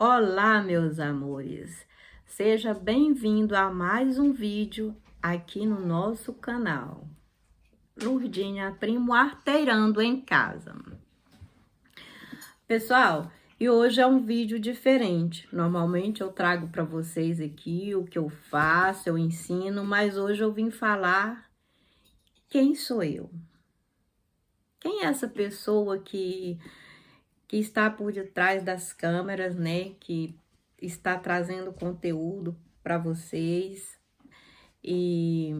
Olá, meus amores! Seja bem-vindo a mais um vídeo aqui no nosso canal. Lurdinha Primo arteirando em casa. Pessoal, e hoje é um vídeo diferente. Normalmente eu trago para vocês aqui o que eu faço, eu ensino, mas hoje eu vim falar quem sou eu. Quem é essa pessoa que está por detrás das câmeras, né? Que está trazendo conteúdo para vocês. E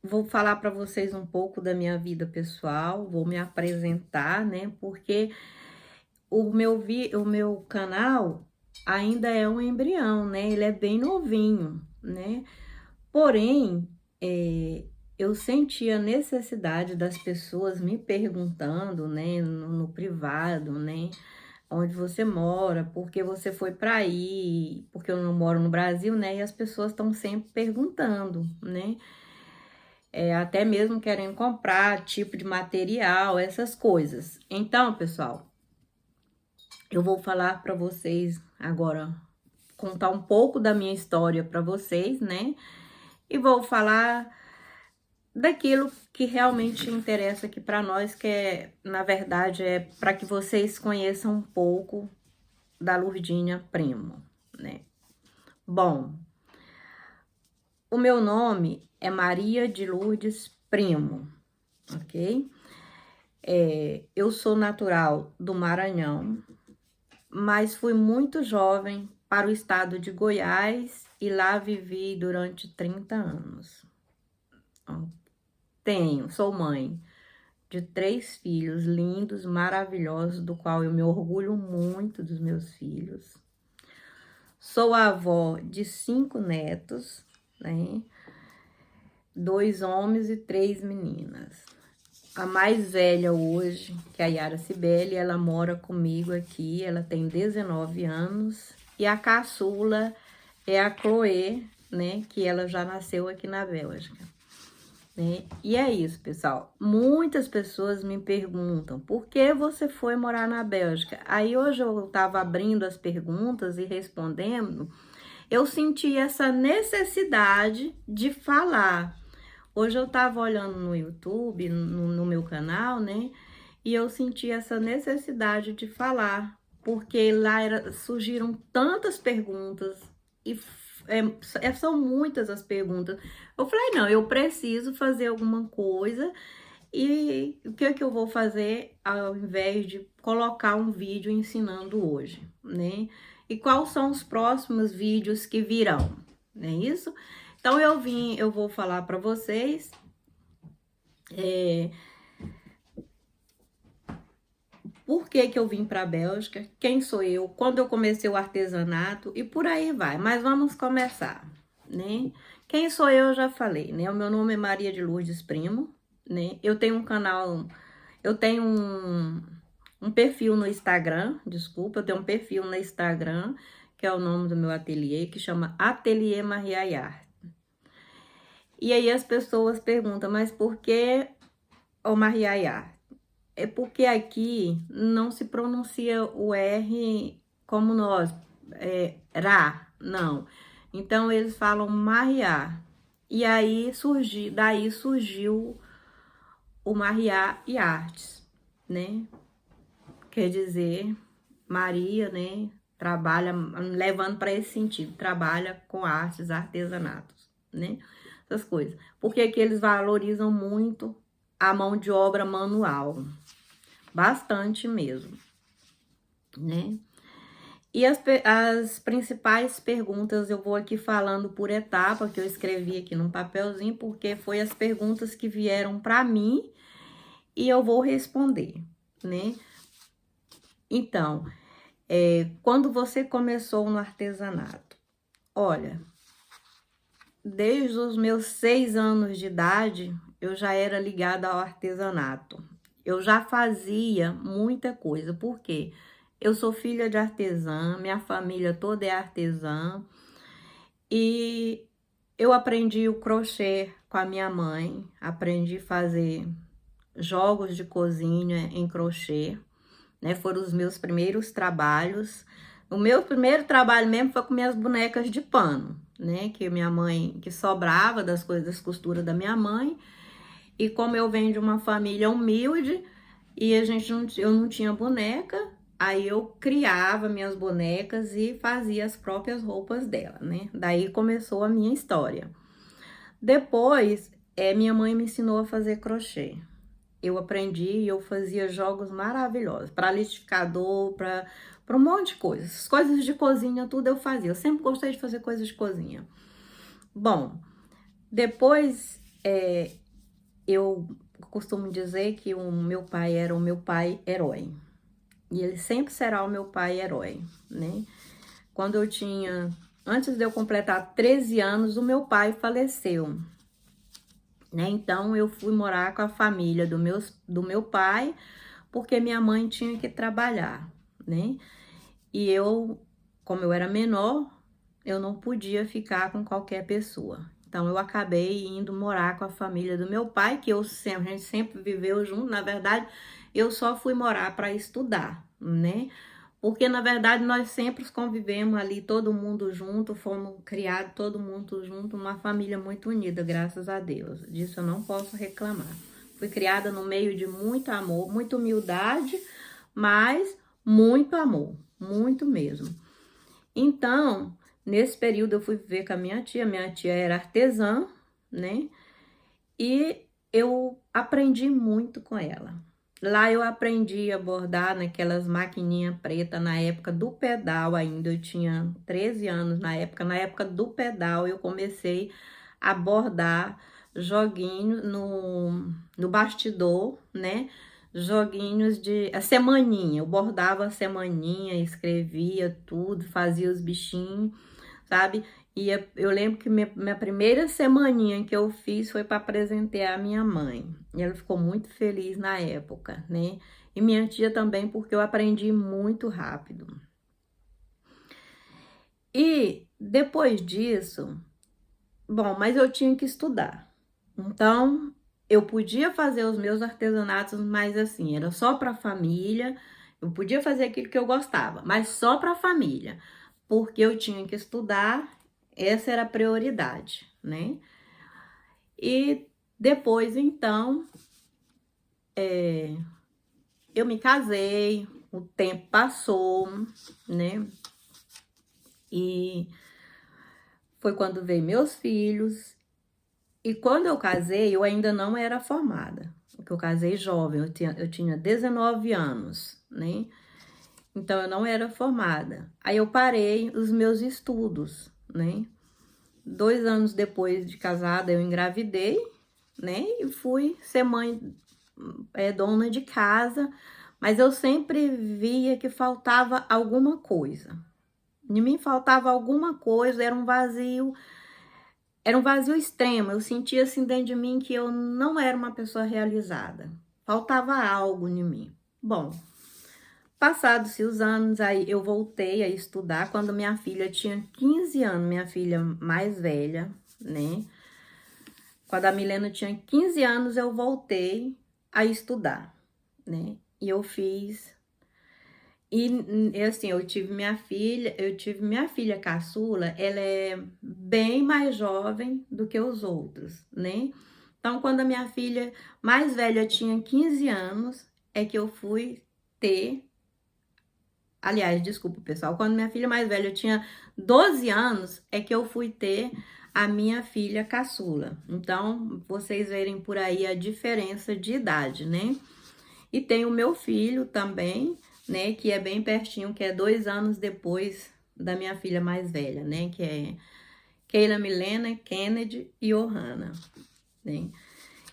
vou falar para vocês um pouco da minha vida pessoal, vou me apresentar, né? Porque o meu canal ainda é um embrião, né? Ele é bem novinho, né? Porém, eu senti a necessidade das pessoas me perguntando, né, no privado, né, onde você mora, por que você foi para aí, porque eu não moro no Brasil, né, e as pessoas estão sempre perguntando, né, até mesmo querendo comprar tipo de material, essas coisas. Então, pessoal, eu vou falar para vocês agora, contar um pouco da minha história para vocês, né, e vou falar daquilo que realmente interessa aqui para nós, que é, na verdade, é para que vocês conheçam um pouco da Lurdinha Primo, né? Bom, o meu nome é Maria de Lourdes Primo, ok? Eu sou natural do Maranhão, mas fui muito jovem para o estado de Goiás e lá vivi durante 30 anos. Sou mãe de 3 filhos lindos, maravilhosos, do qual eu me orgulho muito dos meus filhos. Sou avó de 5 netos, né? 2 homens e 3 meninas. A mais velha hoje, que é a Yara Cibele, ela mora comigo aqui, ela tem 19 anos. E a caçula é a Chloe, né? Que ela já nasceu aqui na Bélgica. Né? E é isso, pessoal. Muitas pessoas me perguntam por que você foi morar na Bélgica. Aí hoje eu estava abrindo as perguntas e respondendo, eu senti essa necessidade de falar. Hoje eu estava olhando no YouTube, no meu canal, né? E eu senti essa necessidade de falar, porque lá surgiram tantas perguntas e são muitas as perguntas. Eu falei, não, eu preciso fazer alguma coisa. E o que é que eu vou fazer ao invés de colocar um vídeo ensinando hoje, né? E quais são os próximos vídeos que virão, não é isso? Então eu vou falar para vocês por que que eu vim para a Bélgica, quem sou eu, quando eu comecei o artesanato e por aí vai. Mas vamos começar, né? Quem sou eu já falei, né? O meu nome é Maria de Lourdes Primo, né? Eu tenho um canal, eu tenho um perfil no Instagram, desculpa, eu tenho um perfil no Instagram, que é o nome do meu ateliê, que chama Ateliê Maria Art. E aí as pessoas perguntam, mas por que o Maria Art? É porque aqui não se pronuncia o R como nós, Ra, não. Então, eles falam Maria. E aí, daí surgiu o Maria e Artes, né? Quer dizer, Maria, né? Trabalha, levando para esse sentido, trabalha com artes, artesanatos, né? Essas coisas. Porque aqui eles valorizam muito a mão de obra manual. Bastante mesmo, né? E as principais perguntas eu vou aqui falando por etapa, que eu escrevi aqui num papelzinho, porque foi as perguntas que vieram para mim e eu vou responder, né? Então, quando você começou no artesanato? Olha, desde os meus 6 anos de idade, eu já era ligada ao artesanato. Eu já fazia muita coisa, por quê? Eu sou filha de artesã, minha família toda é artesã. E eu aprendi o crochê com a minha mãe, aprendi a fazer jogos de cozinha em crochê, né? Foram os meus primeiros trabalhos. O meu primeiro trabalho mesmo foi com minhas bonecas de pano, né? Que minha mãe, que sobrava das coisas, das costuras da minha mãe. E como eu venho de uma família humilde e eu não tinha boneca, aí eu criava minhas bonecas e fazia as próprias roupas dela, né? Daí começou a minha história. Depois, minha mãe me ensinou a fazer crochê. Eu aprendi e eu fazia jogos maravilhosos, para liquidificador, para um monte de coisas. Coisas de cozinha, tudo eu fazia. Eu sempre gostei de fazer coisas de cozinha. Bom, depois eu costumo dizer que o meu pai era o meu pai herói. E ele sempre será o meu pai herói, né? Quando eu tinha, antes de eu completar 13 anos, o meu pai faleceu, né? Então eu fui morar com a família do meu pai, porque minha mãe tinha que trabalhar, né? E eu, como eu era menor, eu não podia ficar com qualquer pessoa. Então eu acabei indo morar com a família do meu pai, que a gente sempre viveu junto. Na verdade, eu só fui morar para estudar, né? Porque na verdade nós sempre convivemos ali, todo mundo junto, fomos criados todo mundo junto, uma família muito unida, graças a Deus. Disso eu não posso reclamar. Fui criada no meio de muito amor, muita humildade, mas muito amor, muito mesmo. Então, nesse período eu fui viver com a minha tia era artesã, né? E eu aprendi muito com ela. Lá eu aprendi a bordar naquelas maquininhas pretas, na época do pedal ainda, eu tinha 13 anos na época do pedal eu comecei a bordar joguinho no bastidor, né? Joguinhos a semaninha, eu bordava a semaninha, escrevia tudo, fazia os bichinhos, sabe? E eu lembro que minha primeira semaninha que eu fiz foi para apresentar a minha mãe. E ela ficou muito feliz na época, né? E minha tia também, porque eu aprendi muito rápido. E depois disso, bom, mas eu tinha que estudar. Então, eu podia fazer os meus artesanatos, mas assim, era só para a família. Eu podia fazer aquilo que eu gostava, mas só para a família, porque eu tinha que estudar, essa era a prioridade, né? E depois, então, eu me casei, o tempo passou, né? E foi quando veio meus filhos. E quando eu casei, eu ainda não era formada, porque eu casei jovem, eu tinha 19 anos, né? Então, eu não era formada. Aí, eu parei os meus estudos, né? 2 anos depois de casada, eu engravidei, né? E fui ser mãe, dona de casa, mas eu sempre via que faltava alguma coisa. Em mim faltava alguma coisa, era um vazio extremo. Eu sentia assim dentro de mim que eu não era uma pessoa realizada. Faltava algo em mim. Bom, passados-se os anos, aí eu voltei a estudar quando minha filha tinha 15 anos, minha filha mais velha, né? Quando a Milena tinha 15 anos, eu voltei a estudar, né? E eu fiz. E assim, eu tive minha filha caçula, ela é bem mais jovem do que os outros, né? Então, quando a minha filha mais velha tinha 15 anos, é que eu fui ter. Aliás, desculpa, pessoal, quando minha filha mais velha tinha 12 anos, é que eu fui ter a minha filha caçula. Então, vocês verem por aí a diferença de idade, né? E tem o meu filho também, né? Que é bem pertinho, que é 2 anos depois da minha filha mais velha, né? Que é Keila Milena, Kennedy e Ohana, né?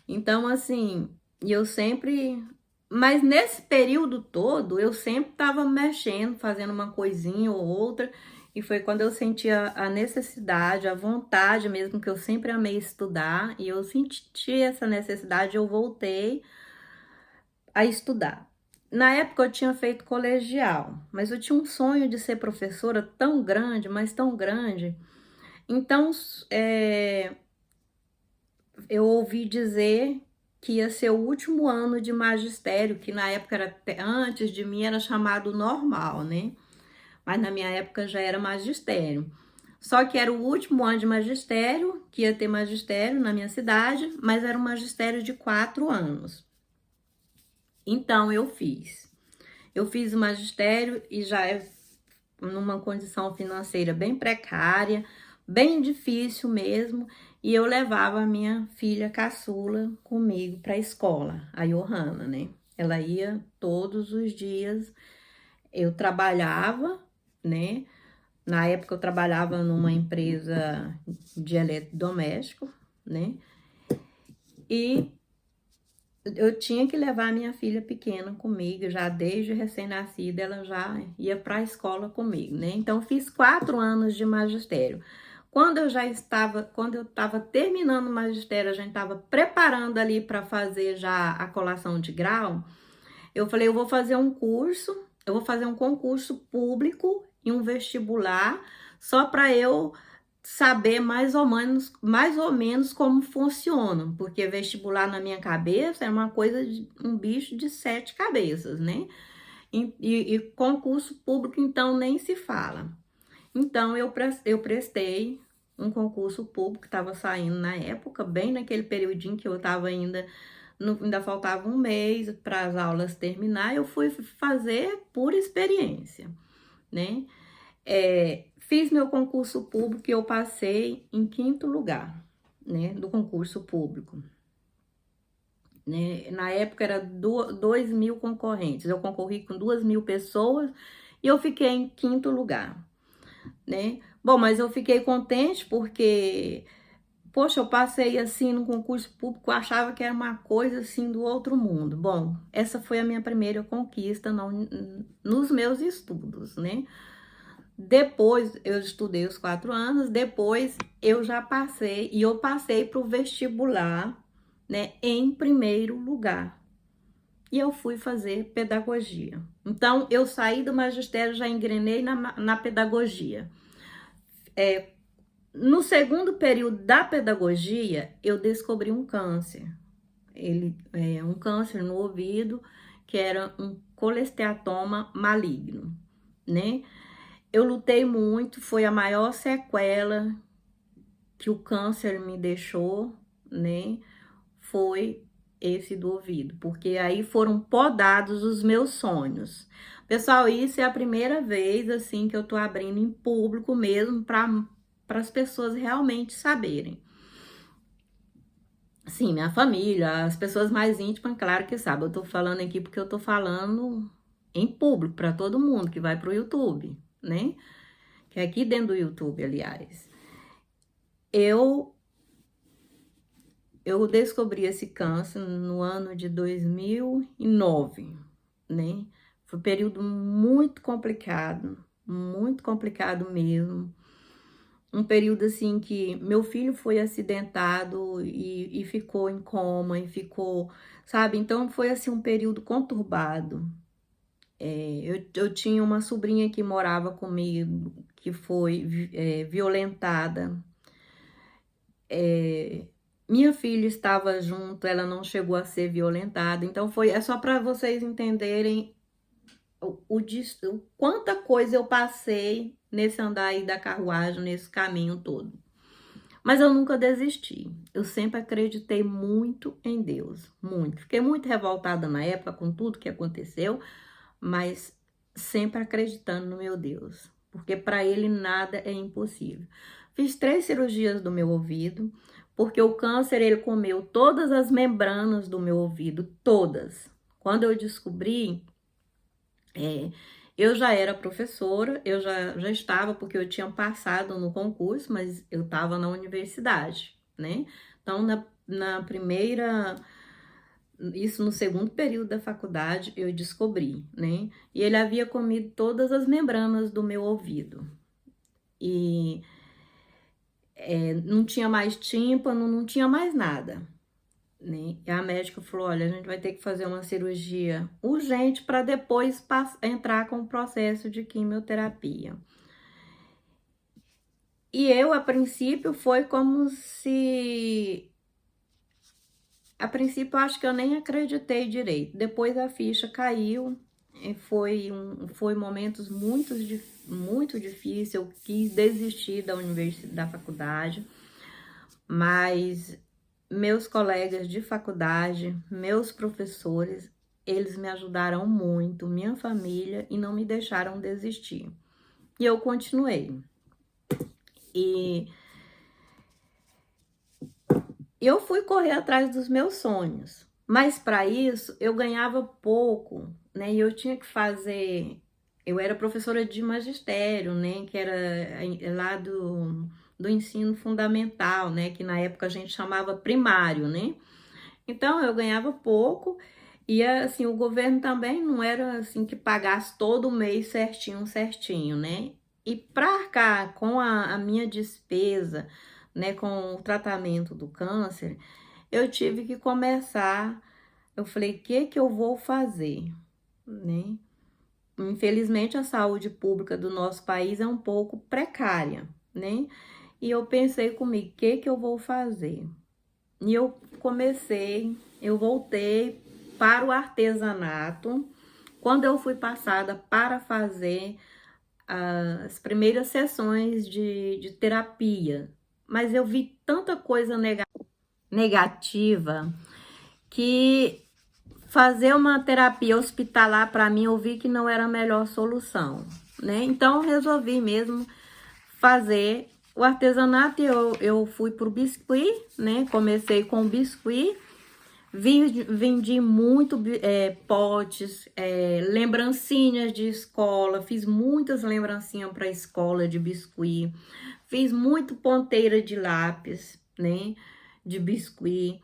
Então, assim, eu sempre... Mas nesse período todo, eu sempre estava mexendo, fazendo uma coisinha ou outra. E foi quando eu senti a necessidade, a vontade mesmo, que eu sempre amei estudar. E eu senti essa necessidade, eu voltei a estudar. Na época eu tinha feito colegial, mas eu tinha um sonho de ser professora tão grande, mas tão grande. Então, eu ouvi dizer que ia ser o último ano de magistério, que na época era antes de mim era chamado normal, né? mas na minha época já era magistério. Só que era o último ano de magistério, que ia ter magistério na minha cidade, mas era um magistério de 4 anos. Então eu fiz. Eu fiz o magistério e já é numa condição financeira bem precária, bem difícil mesmo, e eu levava a minha filha caçula comigo para a escola, a Johanna, né? Ela ia todos os dias, eu trabalhava, né? Na época eu trabalhava numa empresa de eletrodoméstico, né? E eu tinha que levar a minha filha pequena comigo, já desde recém-nascida ela já ia para a escola comigo, né? Então fiz 4 anos de magistério. Quando eu estava terminando o magistério, a gente estava preparando ali para fazer já a colação de grau. Eu falei, eu vou fazer um curso, eu vou fazer um concurso público e um vestibular só para eu saber mais ou menos como funciona, porque vestibular na minha cabeça é uma coisa de um bicho de 7 cabeças, né? E concurso público, então, nem se fala. Então, eu prestei um concurso público que estava saindo na época, bem naquele periodinho que eu estava ainda faltava um mês para as aulas terminar, eu fui fazer por experiência, né? Fiz meu concurso público e eu passei em 5º lugar, né, do concurso público. Né? Na época era 2.000 concorrentes, eu concorri com 2.000 pessoas e eu fiquei em 5º lugar, né? Bom, mas eu fiquei contente porque, poxa, eu passei assim no concurso público, eu achava que era uma coisa assim do outro mundo. Bom, essa foi a minha primeira conquista nos meus estudos, né? Depois eu estudei os 4 anos, depois eu já passei, e eu passei para o vestibular, né, em primeiro lugar. E eu fui fazer pedagogia. Então, eu saí do magistério, já engrenei na pedagogia. No segundo período da pedagogia, eu descobri um câncer. Um câncer no ouvido, que era um colesteatoma maligno, né? Eu lutei muito, foi a maior sequela que o câncer me deixou, né? Foi esse do ouvido, porque aí foram podados os meus sonhos. Pessoal, isso é a primeira vez, assim, que eu tô abrindo em público mesmo, para as pessoas realmente saberem. Sim, minha família, as pessoas mais íntimas, claro que sabem. Eu tô falando aqui porque eu tô falando em público, para todo mundo que vai pro YouTube, né? Que é aqui dentro do YouTube, aliás. Eu descobri esse câncer no ano de 2009, né? Foi um período muito complicado mesmo. Um período assim que meu filho foi acidentado e ficou em coma, e ficou, sabe? Então foi assim um período conturbado. Eu tinha uma sobrinha que morava comigo, que foi violentada. Minha filha estava junto, ela não chegou a ser violentada. Então é só para vocês entenderem quanta coisa eu passei nesse andar aí da carruagem, nesse caminho todo. Mas eu nunca desisti. Eu sempre acreditei muito em Deus, muito. Fiquei muito revoltada na época com tudo que aconteceu, mas sempre acreditando no meu Deus, porque para ele nada é impossível. Fiz 3 cirurgias do meu ouvido, porque o câncer ele comeu todas as membranas do meu ouvido, todas. Quando eu descobri, eu já era professora, eu já estava, porque eu tinha passado no concurso, mas eu estava na universidade, né? Então, na primeira... Isso no segundo período da faculdade eu descobri, né? E ele havia comido todas as membranas do meu ouvido. E não tinha mais tímpano, não tinha mais nada, né? E a médica falou, olha, a gente vai ter que fazer uma cirurgia urgente para depois entrar com o processo de quimioterapia. E eu, a princípio, foi como se... A princípio, eu acho que eu nem acreditei direito. Depois a ficha caiu E foi momentos muito difíceis. Eu quis desistir da universidade, da faculdade, mas meus colegas de faculdade, meus professores, eles me ajudaram muito, minha família, e não me deixaram desistir. E eu continuei. E eu fui correr atrás dos meus sonhos, mas para isso eu ganhava pouco, né? E eu tinha que fazer. Eu era professora de magistério, né? Que era lá do ensino fundamental, né? Que na época a gente chamava primário, né? Então eu ganhava pouco e assim o governo também não era assim que pagasse todo mês certinho, né? E para arcar com a minha despesa, né, com o tratamento do câncer, eu tive que começar. Eu falei, o que que eu vou fazer, né? Infelizmente a saúde pública do nosso país é um pouco precária, né? E eu pensei comigo, o que que eu vou fazer? E eu voltei para o artesanato, quando eu fui passada para fazer as primeiras sessões de terapia. Mas eu vi tanta coisa negativa que fazer uma terapia hospitalar para mim eu vi que não era a melhor solução, né? Então eu resolvi mesmo fazer o artesanato. Eu fui pro biscuit, né? Comecei com biscuit, vendi muito potes, lembrancinhas de escola, fiz muitas lembrancinhas para escola de biscuit, fiz muito ponteira de lápis, né? De biscuit.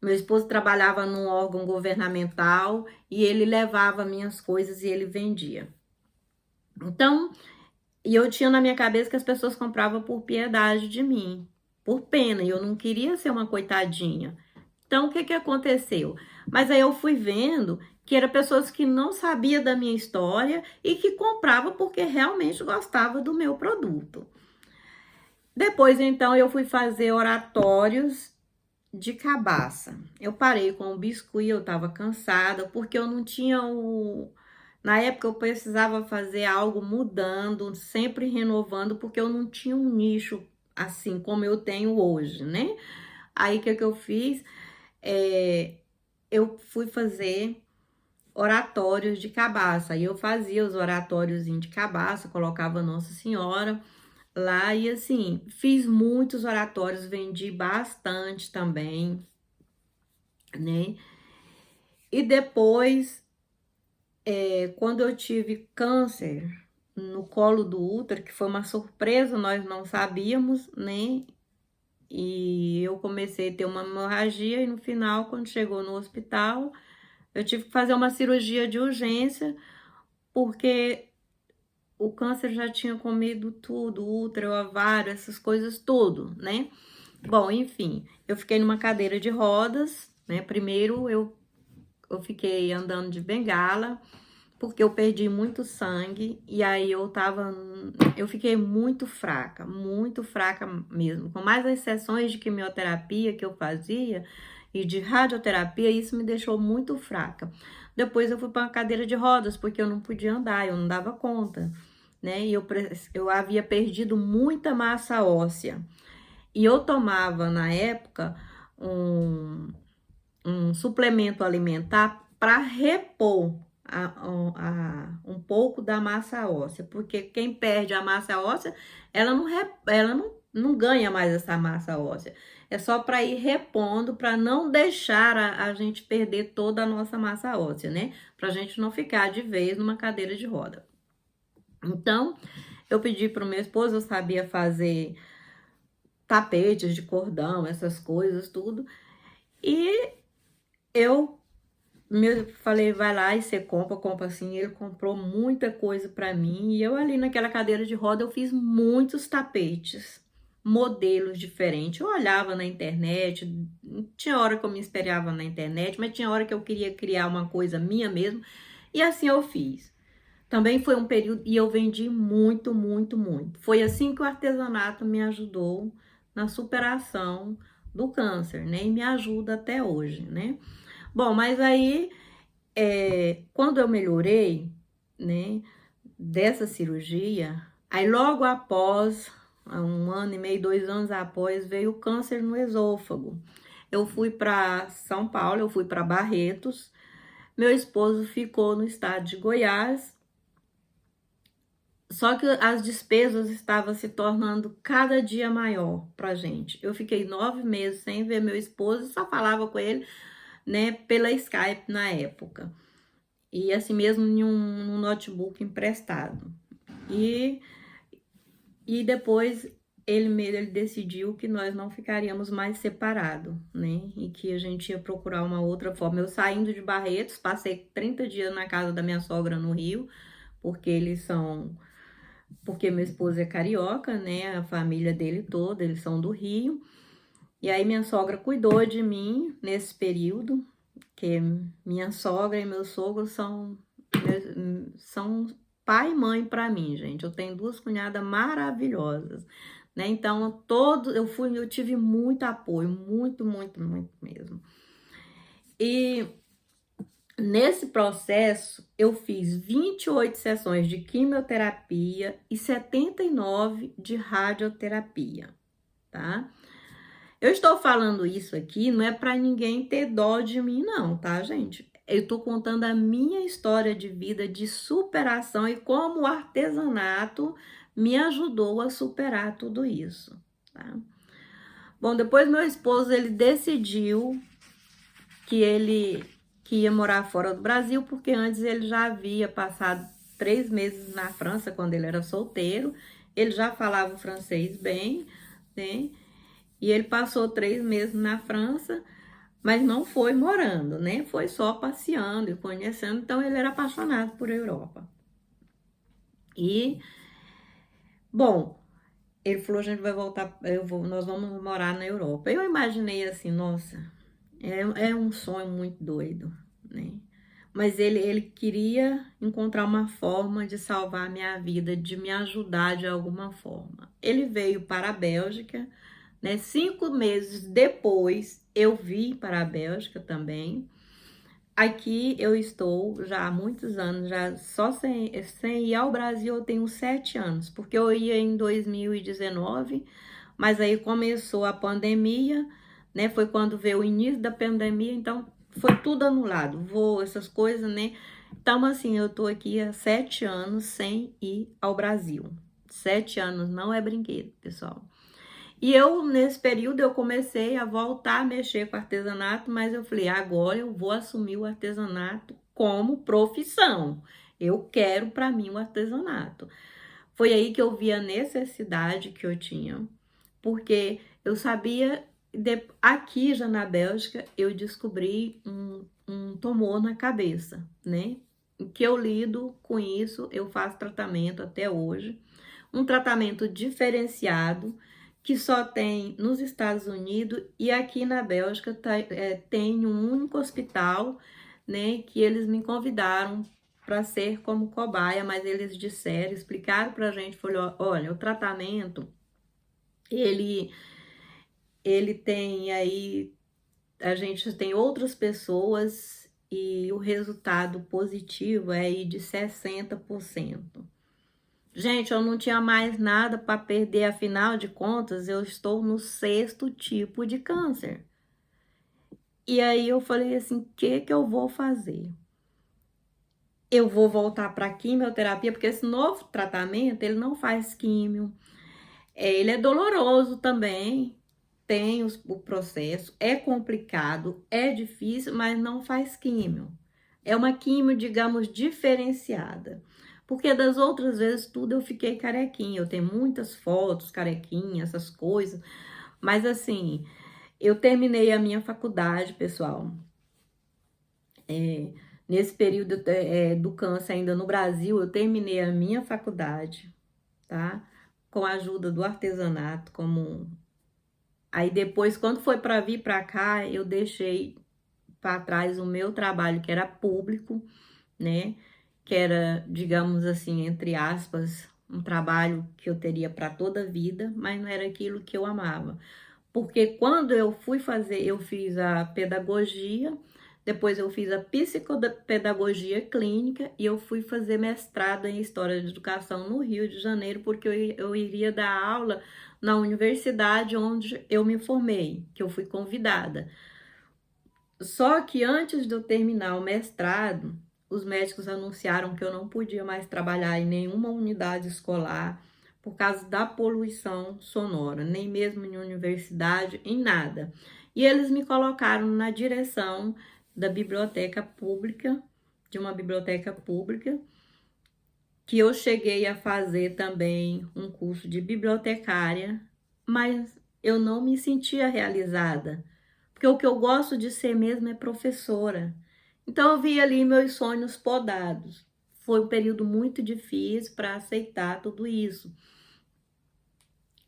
Meu esposo trabalhava num órgão governamental e ele levava minhas coisas e ele vendia. Então, e eu tinha na minha cabeça que as pessoas compravam por piedade de mim, por pena, e eu não queria ser uma coitadinha. Então, o que que aconteceu? Mas aí eu fui vendo que eram pessoas que não sabiam da minha história e que compravam porque realmente gostavam do meu produto. Depois, então, eu fui fazer oratórios de cabaça. Eu parei com o biscuit, eu estava cansada, porque eu não tinha o... Na época eu precisava fazer algo mudando, sempre renovando, porque eu não tinha um nicho assim como eu tenho hoje, né? Aí o que eu fiz? Eu fui fazer oratórios de cabaça. Aí eu fazia os oratórios de cabaça, colocava Nossa Senhora lá e assim, fiz muitos oratórios, vendi bastante também, né? E depois, quando eu tive câncer no colo do útero, que foi uma surpresa, nós não sabíamos, né? E eu comecei a ter uma hemorragia e no final, quando chegou no hospital, eu tive que fazer uma cirurgia de urgência, porque o câncer já tinha comido tudo, útero, ovário, essas coisas tudo, né? Bom, enfim, eu fiquei numa cadeira de rodas, né? Primeiro eu fiquei andando de bengala, porque eu perdi muito sangue, e aí eu fiquei muito fraca mesmo. Com mais as sessões de quimioterapia que eu fazia e de radioterapia, isso me deixou muito fraca. Depois eu fui para uma cadeira de rodas, porque eu não podia andar, eu não dava conta, né? E eu havia perdido muita massa óssea. E eu tomava, na época, um suplemento alimentar para repor um pouco da massa óssea, porque quem perde a massa óssea, ela não ganha mais essa massa óssea. É só para ir repondo, para não deixar a gente perder toda a nossa massa óssea, né? Para a gente não ficar de vez numa cadeira de roda. Então, eu pedi para o meu esposo, eu sabia fazer tapetes de cordão, essas coisas, tudo. E eu falei, vai lá e você compra assim. Ele comprou muita coisa para mim. E eu ali naquela cadeira de roda, eu fiz muitos tapetes, modelos diferentes. Eu olhava na internet, tinha hora que eu me inspirava na internet, mas tinha hora que eu queria criar uma coisa minha mesmo. E assim eu fiz. Também foi um período, e eu vendi muito, muito, muito. Foi assim que o artesanato me ajudou na superação do câncer, né? E me ajuda até hoje, né? Bom, mas aí, quando eu melhorei, né, dessa cirurgia, aí logo após, 1 ano e meio, 2 anos após, veio o câncer no esôfago. Eu fui para São Paulo, eu fui para Barretos, meu esposo ficou no estado de Goiás, só que as despesas estavam se tornando cada dia maior pra gente. Eu fiquei 9 meses sem ver meu esposo, só falava com ele, né, pela Skype na época. E assim mesmo em um notebook emprestado. E depois ele decidiu que nós não ficaríamos mais separados, né? E que a gente ia procurar uma outra forma. Eu saindo de Barretos, passei 30 dias na casa da minha sogra no Rio, porque meu esposo é carioca, né? A família dele toda, eles são do Rio. E aí minha sogra cuidou de mim nesse período, que minha sogra e meu sogro são pai e mãe para mim, gente. Eu tenho 2 cunhadas maravilhosas, né? Então, eu tive muito apoio, muito, muito, muito mesmo. E nesse processo, eu fiz 28 sessões de quimioterapia e 79 de radioterapia, tá? Eu estou falando isso aqui, não é para ninguém ter dó de mim, não, tá, gente? Eu tô contando a minha história de vida, de superação e como o artesanato me ajudou a superar tudo isso, tá? Bom, depois meu esposo, ele decidiu que ia morar fora do Brasil, porque antes ele já havia passado 3 meses na França, quando ele era solteiro, ele já falava o francês bem, né? E ele passou 3 meses na França, mas não foi morando, né? Foi só passeando e conhecendo. Então, ele era apaixonado por Europa. E, bom, ele falou, a gente vai voltar, nós vamos morar na Europa. Eu imaginei assim, nossa, é um sonho muito doido, né? Mas ele queria encontrar uma forma de salvar a minha vida, de me ajudar de alguma forma. Ele veio para a Bélgica, né? 5 meses depois, eu vim para a Bélgica também. Aqui eu estou já há muitos anos, já só sem ir ao Brasil eu tenho 7 anos, porque eu ia em 2019, mas aí começou a pandemia, né? Foi quando veio o início da pandemia, então foi tudo anulado, voo, essas coisas, né? Então, assim, eu tô aqui há 7 anos sem ir ao Brasil. 7 anos não é brinquedo, pessoal. E eu, nesse período, eu comecei a voltar a mexer com artesanato, mas eu falei, agora eu vou assumir o artesanato como profissão. Eu quero para mim o artesanato. Foi aí que eu vi a necessidade que eu tinha, porque eu sabia, aqui já na Bélgica, eu descobri um tumor na cabeça, né? Que eu lido com isso, eu faço tratamento até hoje, um tratamento diferenciado, que só tem nos Estados Unidos e aqui na Bélgica tem um único hospital, né, que eles me convidaram para ser como cobaia, mas eles disseram, explicaram para a gente, falou, olha, o tratamento, ele tem aí, a gente tem outras pessoas e o resultado positivo é aí de 60%. Gente, eu não tinha mais nada para perder, afinal de contas, eu estou no 6º tipo de câncer. E aí eu falei assim, o que eu vou fazer? Eu vou voltar para quimioterapia, porque esse novo tratamento, ele não faz químio. Ele é doloroso também, tem o processo, é complicado, é difícil, mas não faz químio. É uma químio, digamos, diferenciada. Porque das outras vezes tudo eu fiquei carequinha. Eu tenho muitas fotos, carequinha, essas coisas. Mas assim, eu terminei a minha faculdade, pessoal. Nesse período do câncer ainda no Brasil, eu terminei a minha faculdade, tá? Com a ajuda do artesanato, Aí depois, quando foi para vir para cá, eu deixei para trás o meu trabalho, que era público, né? Que era, digamos assim, entre aspas, um trabalho que eu teria para toda a vida, mas não era aquilo que eu amava. Porque quando eu fui fazer, eu fiz a pedagogia, Depois eu fiz a psicopedagogia clínica e eu fui fazer mestrado em História de Educação no Rio de Janeiro, porque eu iria dar aula na universidade onde eu me formei, que eu fui convidada. Só que antes de eu terminar o mestrado, os médicos anunciaram que eu não podia mais trabalhar em nenhuma unidade escolar por causa da poluição sonora, nem mesmo em universidade, em nada. E eles me colocaram na direção da biblioteca pública, de uma biblioteca pública, que eu cheguei a fazer também um curso de bibliotecária, mas eu não me sentia realizada, porque o que eu gosto de ser mesmo é professora. Então eu vi ali meus sonhos podados. Foi um período muito difícil para aceitar tudo isso.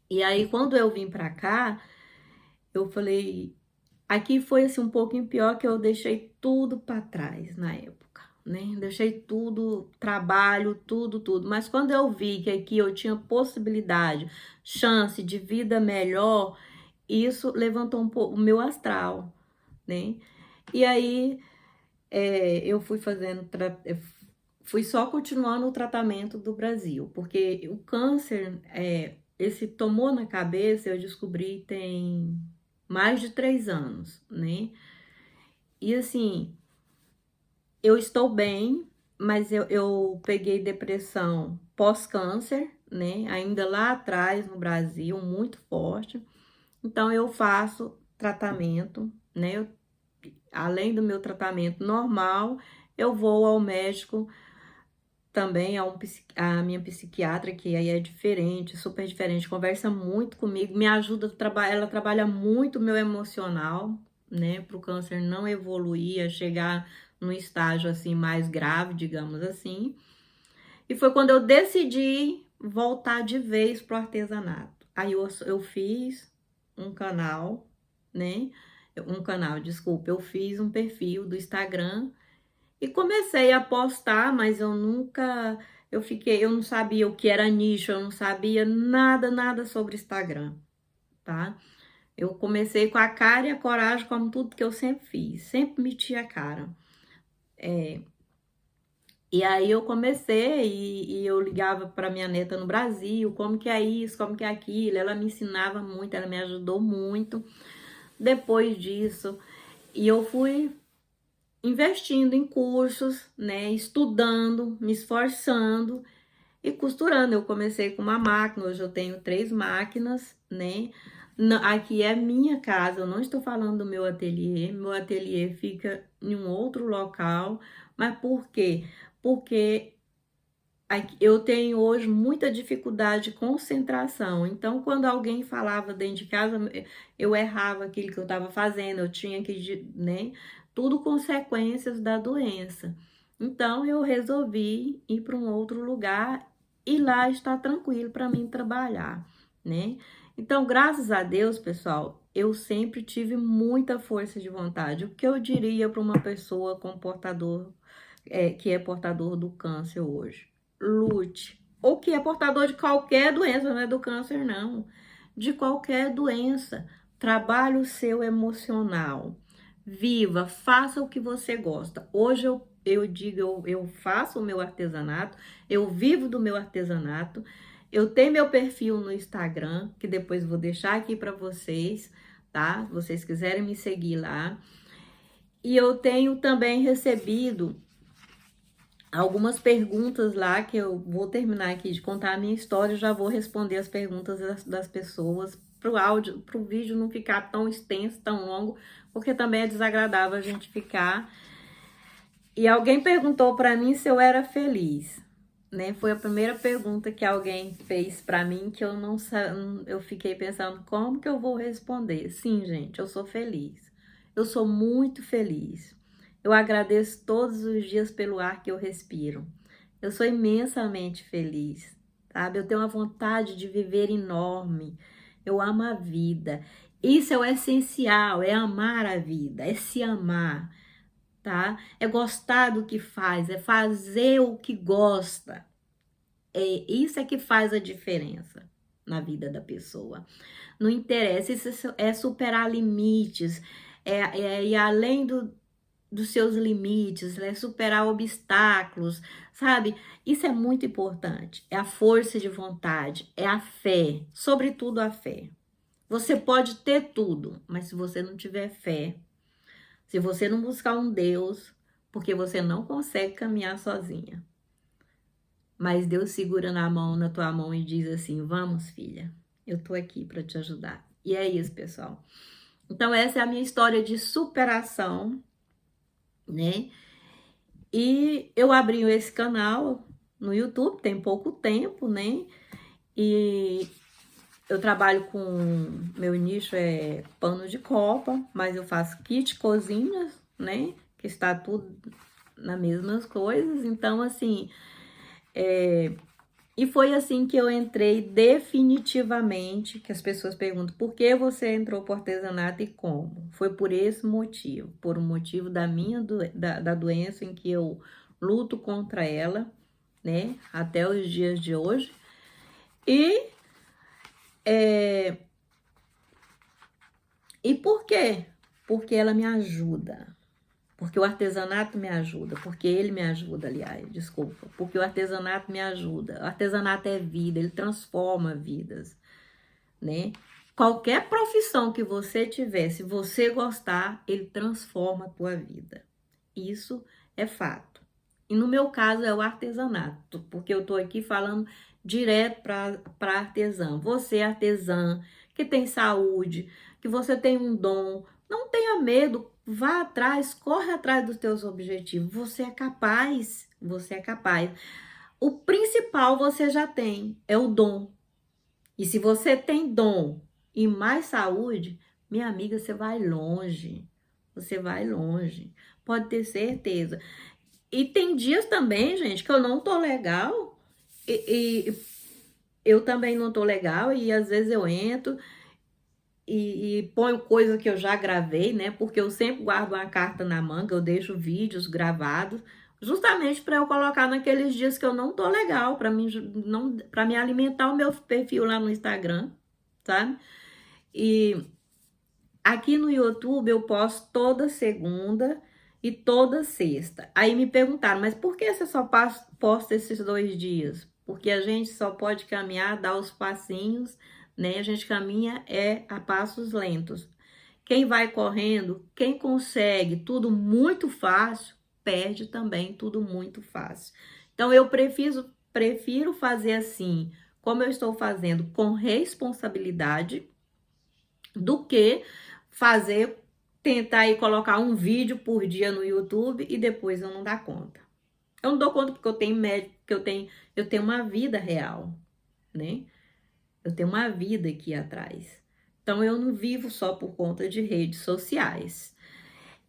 E aí quando eu vim para cá, eu falei, aqui foi assim um pouquinho pior, que eu deixei tudo para trás na época, né? Deixei tudo, trabalho, tudo. Mas quando eu vi que aqui eu tinha possibilidade, chance de vida melhor, isso levantou um pouco o meu astral, né? E aí eu fui fazendo, fui só continuando o tratamento do Brasil, porque o câncer, esse tomou na cabeça, eu descobri tem mais de 3 anos, né? E assim, eu estou bem, mas eu peguei depressão pós-câncer, né? Ainda lá atrás no Brasil, muito forte. Então eu faço tratamento, né? Além do meu tratamento normal, eu vou ao médico também, a minha psiquiatra, que aí é diferente, super diferente, conversa muito comigo, me ajuda, ela trabalha muito o meu emocional, né, para o câncer não evoluir, a chegar num estágio assim mais grave, digamos assim. E foi quando eu decidi voltar de vez pro artesanato. Aí eu fiz um canal, né? Desculpa, eu fiz um perfil do Instagram e comecei a postar, mas eu nunca, eu não sabia o que era nicho, eu não sabia nada sobre Instagram, tá? Eu comecei com a cara e a coragem, como tudo que eu sempre fiz, sempre meti a cara. E aí eu comecei e eu ligava para minha neta no Brasil, como que é isso, como que é aquilo, ela me ensinava muito, ela me ajudou muito. Depois disso, e eu fui investindo em cursos, né, estudando, me esforçando e costurando. Eu comecei com uma máquina, hoje eu tenho 3 máquinas, né? Aqui é minha casa, eu não estou falando do meu ateliê fica em um outro local, mas por quê? Porque eu tenho hoje muita dificuldade de concentração, então quando alguém falava dentro de casa, eu errava aquilo que eu estava fazendo, eu tinha que, né, tudo consequências da doença. Então eu resolvi ir para um outro lugar e lá está tranquilo para mim trabalhar, né? Então, graças a Deus, pessoal, eu sempre tive muita força de vontade. O que eu diria para uma pessoa com que é portador do câncer hoje? Lute. Ou que é portador de qualquer doença, não é do câncer, não. De qualquer doença. Trabalhe o seu emocional. Viva, faça o que você gosta. Hoje eu digo, eu faço o meu artesanato, eu vivo do meu artesanato. Eu tenho meu perfil no Instagram, que depois vou deixar aqui para vocês, tá? Se vocês quiserem me seguir lá. E eu tenho também recebido algumas perguntas lá, que eu vou terminar aqui de contar a minha história, já vou responder as perguntas das pessoas, para o vídeo não ficar tão extenso, tão longo, porque também é desagradável a gente ficar. E alguém perguntou para mim se eu era feliz, né? Foi a primeira pergunta que alguém fez para mim, que eu não eu fiquei pensando, como que eu vou responder? Sim, gente, eu sou feliz. Eu sou muito feliz. Eu agradeço todos os dias pelo ar que eu respiro. Eu sou imensamente feliz, sabe? Eu tenho uma vontade de viver enorme. Eu amo a vida. Isso é o essencial, é amar a vida, é se amar, tá? É gostar do que faz, é fazer o que gosta. Isso é que faz a diferença na vida da pessoa. Não interessa, isso é superar limites, ir além dos seus limites, né? Superar obstáculos, sabe? Isso é muito importante. É a força de vontade, é a fé, sobretudo a fé. Você pode ter tudo, mas se você não tiver fé, se você não buscar um Deus, porque você não consegue caminhar sozinha. Mas Deus segura na tua mão e diz assim: vamos, filha, eu tô aqui para te ajudar. E é isso, pessoal. Então, essa é a minha história de superação, né? E eu abri esse canal no YouTube tem pouco tempo, né? E eu trabalho com... Meu nicho é pano de copa, mas eu faço kit cozinhas, né? Que está tudo nas mesmas coisas. Então, assim... E foi assim que eu entrei definitivamente, que as pessoas perguntam, por que você entrou pro artesanato e como? Foi por esse motivo, por um motivo da minha da doença em que eu luto contra ela, né, até os dias de hoje. E por quê? Porque ela me ajuda. Porque o artesanato me ajuda, porque ele me ajuda, aliás, desculpa. Porque o artesanato me ajuda. O artesanato é vida, ele transforma vidas, né? Qualquer profissão que você tiver, se você gostar, ele transforma a tua vida. Isso é fato. E no meu caso é o artesanato, porque eu tô aqui falando direto para artesã. Você é artesã, que tem saúde, que você tem um dom, não tenha medo, vá atrás, corre atrás dos teus objetivos. Você é capaz, você é capaz. O principal você já tem, é o dom. E se você tem dom e mais saúde, minha amiga, você vai longe. Você vai longe. Pode ter certeza. E tem dias também, gente, que eu não tô legal. E eu também não tô legal. E às vezes eu entro e ponho coisa que eu já gravei, né? Porque eu sempre guardo uma carta na manga, eu deixo vídeos gravados, justamente para eu colocar naqueles dias que eu não tô legal, para mim não, para me alimentar o meu perfil lá no Instagram, sabe? E aqui no YouTube eu posto toda segunda e toda sexta. Aí me perguntaram, mas por que você só posta esses 2 dias? Porque a gente só pode caminhar, dar os passinhos, né? A gente caminha a passos lentos. Quem vai correndo, quem consegue tudo muito fácil, perde também tudo muito fácil. Então eu prefiro fazer assim, como eu estou fazendo, com responsabilidade, do que tentar aí colocar um vídeo por dia no YouTube e depois eu não dar conta. Eu não dou conta porque eu tenho médico, porque eu tenho uma vida real, né? Eu tenho uma vida aqui atrás. Então eu não vivo só por conta de redes sociais.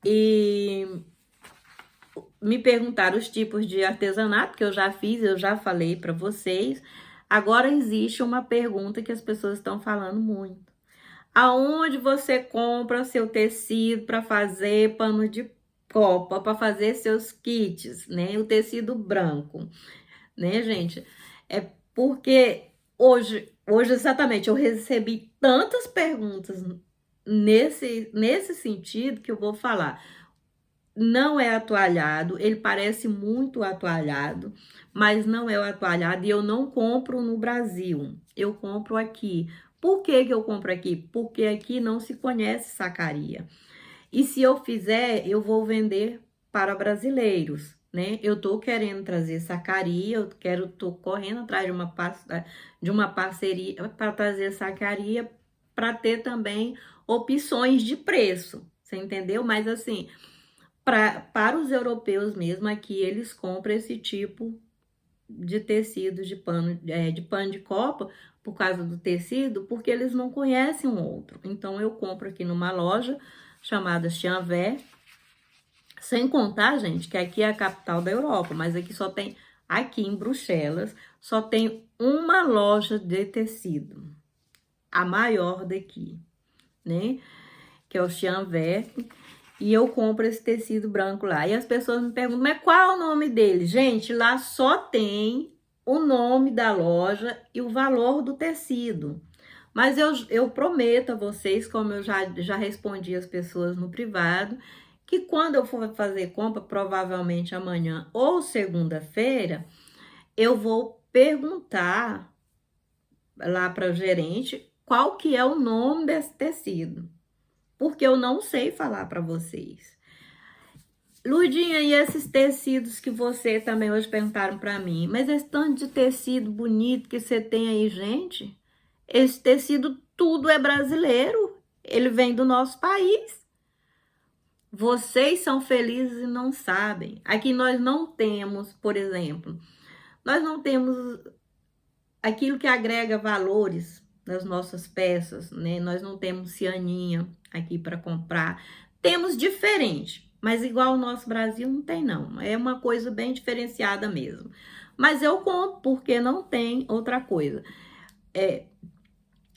E me perguntaram os tipos de artesanato que eu já fiz, eu já falei para vocês. Agora existe uma pergunta que as pessoas estão falando muito. Aonde você compra seu tecido para fazer pano de copa, para fazer seus kits, né? O tecido branco, né, gente? É porque hoje exatamente eu recebi tantas perguntas nesse sentido que eu vou falar. Não é atoalhado, ele parece muito atoalhado, mas não é o atoalhado e eu não compro no Brasil, eu compro aqui. Por que eu compro aqui? Porque aqui não se conhece sacaria. E se eu fizer, eu vou vender para brasileiros, né? Eu tô querendo trazer sacaria, tô correndo atrás de uma parceria para trazer sacaria, para ter também opções de preço, você entendeu? Mas assim, para os europeus mesmo, aqui eles compram esse tipo de tecido de pano de copa, por causa do tecido, porque eles não conhecem um outro. Então, eu compro aqui numa loja chamada Chanver, sem contar, gente, que aqui é a capital da Europa, mas aqui em Bruxelas, só tem uma loja de tecido, a maior daqui, né? Que é o Chanver. E eu compro esse tecido branco lá. E as pessoas me perguntam, mas qual é o nome dele? Gente, lá só tem o nome da loja e o valor do tecido. Mas eu prometo a vocês, como eu já respondi as pessoas no privado, que quando eu for fazer compra, provavelmente amanhã ou segunda-feira, eu vou perguntar lá para o gerente qual que é o nome desse tecido, porque eu não sei falar para vocês. Lurdinha, e esses tecidos que você também hoje perguntaram para mim, mas esse tanto de tecido bonito que você tem aí, gente, esse tecido tudo é brasileiro, ele vem do nosso país. Vocês são felizes e não sabem. Aqui nós não temos, por exemplo, nós não temos aquilo que agrega valores nas nossas peças, né? Nós não temos cianinha aqui para comprar. Temos diferente, mas igual o nosso Brasil não tem não. É uma coisa bem diferenciada mesmo. Mas eu compro porque não tem outra coisa.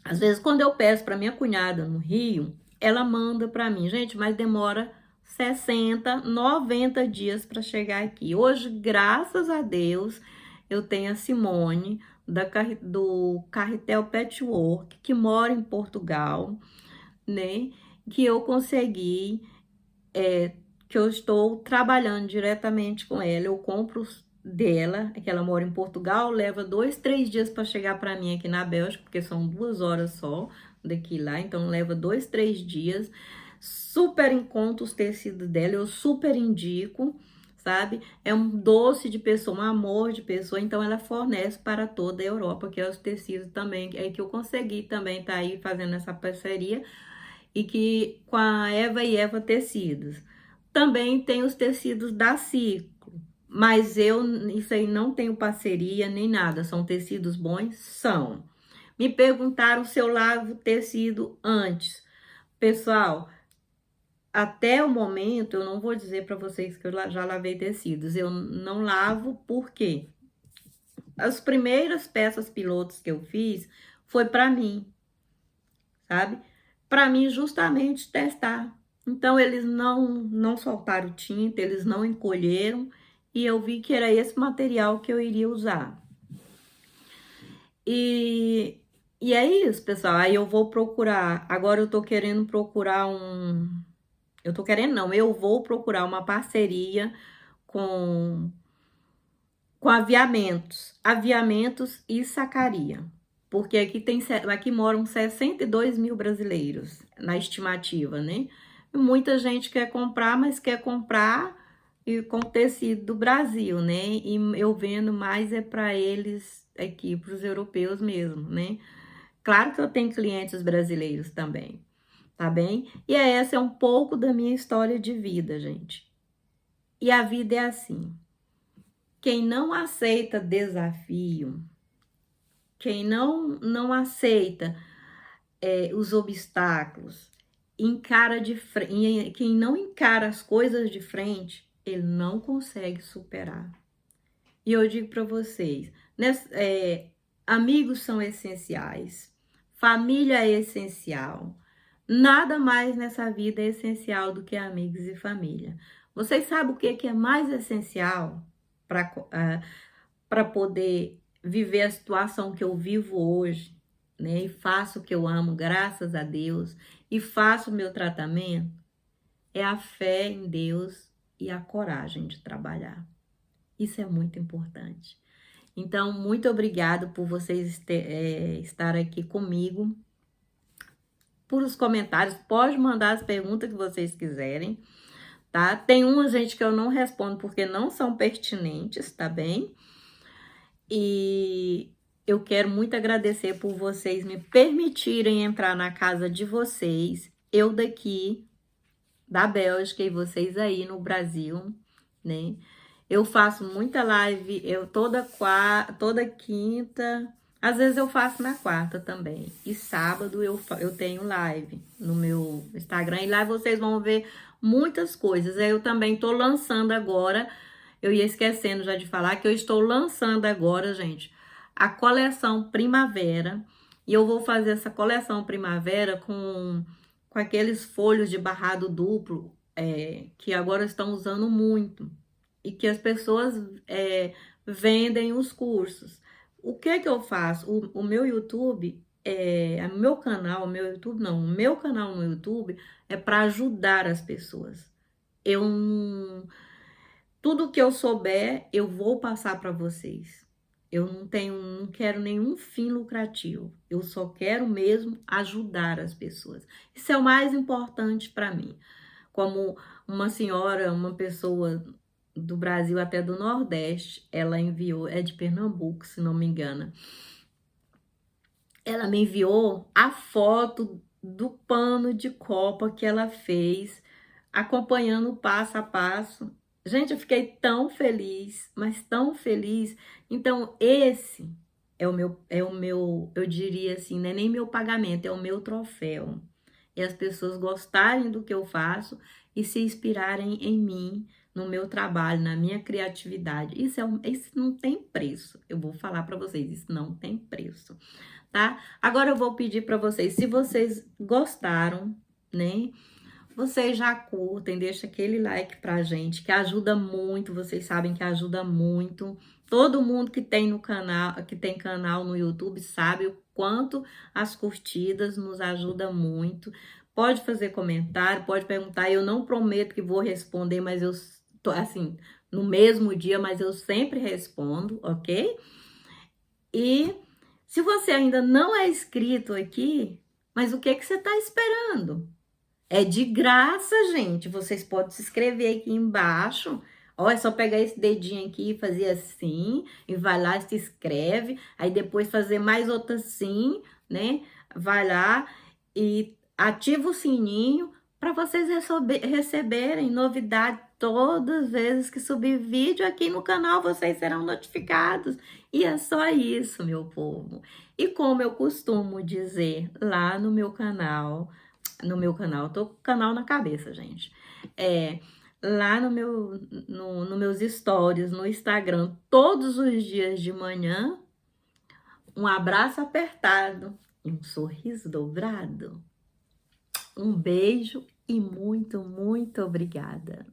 Às vezes quando eu peço para minha cunhada no Rio, ela manda para mim, gente, mas demora 60, 90 dias para chegar aqui. Hoje, graças a Deus, eu tenho a Simone do Carretel Patchwork, que mora em Portugal, né? Que eu consegui, que eu estou trabalhando diretamente com ela. Eu compro dela, que ela mora em Portugal, leva 2, 3 dias para chegar para mim aqui na Bélgica, porque são 2 horas só daqui lá, então leva 2, 3 dias. Super em conta os tecidos dela, eu super indico, sabe? É um doce de pessoa, um amor de pessoa, então ela fornece para toda a Europa, que é os tecidos também, é que eu consegui também tá aí fazendo essa parceria, e que com a Eva e Eva Tecidos. Também tem os tecidos da Ciclo, mas isso aí não tenho parceria nem nada, são tecidos bons? São. Me perguntaram se eu lavo tecido antes. Pessoal, até o momento, eu não vou dizer para vocês que eu já lavei tecidos. Eu não lavo porque as primeiras peças pilotos que eu fiz foi para mim, sabe? Para mim justamente testar. Então eles não soltaram tinta, eles não encolheram e eu vi que era esse material que eu iria usar. E é isso, pessoal. Aí eu vou procurar. Agora eu tô querendo procurar eu tô querendo não, eu vou procurar uma parceria com aviamentos e sacaria. Porque aqui moram 62 mil brasileiros, na estimativa, né? E muita gente quer comprar, mas quer comprar com tecido do Brasil, né? E eu vendo mais é para eles aqui, para os europeus mesmo, né? Claro que eu tenho clientes brasileiros também, tá bem? E essa é um pouco da minha história de vida, gente. E a vida é assim. Quem não aceita desafio, quem não aceita os obstáculos, quem não encara as coisas de frente, ele não consegue superar. E eu digo para vocês, amigos são essenciais, família é essencial, nada mais nessa vida é essencial do que amigos e família. Vocês sabem o que é mais essencial para poder viver a situação que eu vivo hoje, né? E faço o que eu amo, graças a Deus, e faço o meu tratamento? É a fé em Deus e a coragem de trabalhar. Isso é muito importante. Então, muito obrigada por vocês estar aqui comigo. Por os comentários, pode mandar as perguntas que vocês quiserem, tá? Tem uma, gente, que eu não respondo porque não são pertinentes, tá bem? E eu quero muito agradecer por vocês me permitirem entrar na casa de vocês, eu daqui da Bélgica e vocês aí no Brasil, né? Eu faço muita live, toda quinta, às vezes eu faço na quarta também. E sábado eu tenho live no meu Instagram. E lá vocês vão ver muitas coisas. Eu também tô lançando agora, eu ia esquecendo já de falar, que eu estou lançando agora, gente, a coleção Primavera. E eu vou fazer essa coleção Primavera com aqueles folhos de barrado duplo, que agora estão usando muito. E que as pessoas vendem os cursos. O que eu faço? O meu YouTube, meu canal no YouTube é para ajudar as pessoas. eu não... Tudo que eu souber, eu vou passar para vocês. Eu não quero nenhum fim lucrativo. Eu só quero mesmo ajudar as pessoas. Isso é o mais importante para mim. Como uma senhora, uma pessoa do Brasil, até do Nordeste, ela enviou, é de Pernambuco, se não me engano. Ela me enviou a foto do pano de copa que ela fez, acompanhando o passo a passo. Gente, eu fiquei tão feliz, mas tão feliz. Então, esse eu diria assim, não é nem meu pagamento, é o meu troféu. E as pessoas gostarem do que eu faço e se inspirarem em mim, no meu trabalho, na minha criatividade. Isso não tem preço. Eu vou falar para vocês, isso não tem preço, tá? Agora eu vou pedir para vocês, se vocês gostaram, né? Vocês já curtem, deixa aquele like pra gente, que ajuda muito, vocês sabem que ajuda muito. Todo mundo que tem no canal, que tem canal no YouTube, sabe o quanto as curtidas nos ajudam muito. Pode fazer comentário, pode perguntar, eu não prometo que vou responder, mas eu tô assim, no mesmo dia, mas eu sempre respondo, ok? E se você ainda não é inscrito aqui, mas o que que você está esperando? É de graça, gente. Vocês podem se inscrever aqui embaixo. Ó, é só pegar esse dedinho aqui e fazer assim, e vai lá e se inscreve. Aí depois fazer mais outra assim, né? Vai lá e ativa o sininho para vocês receberem novidade todas as vezes que subir vídeo aqui no canal, vocês serão notificados. E é só isso, meu povo. E como eu costumo dizer lá tô com o canal na cabeça, gente. Lá no meus stories, no Instagram, todos os dias de manhã, um abraço apertado e um sorriso dobrado. Um beijo e muito, muito obrigada.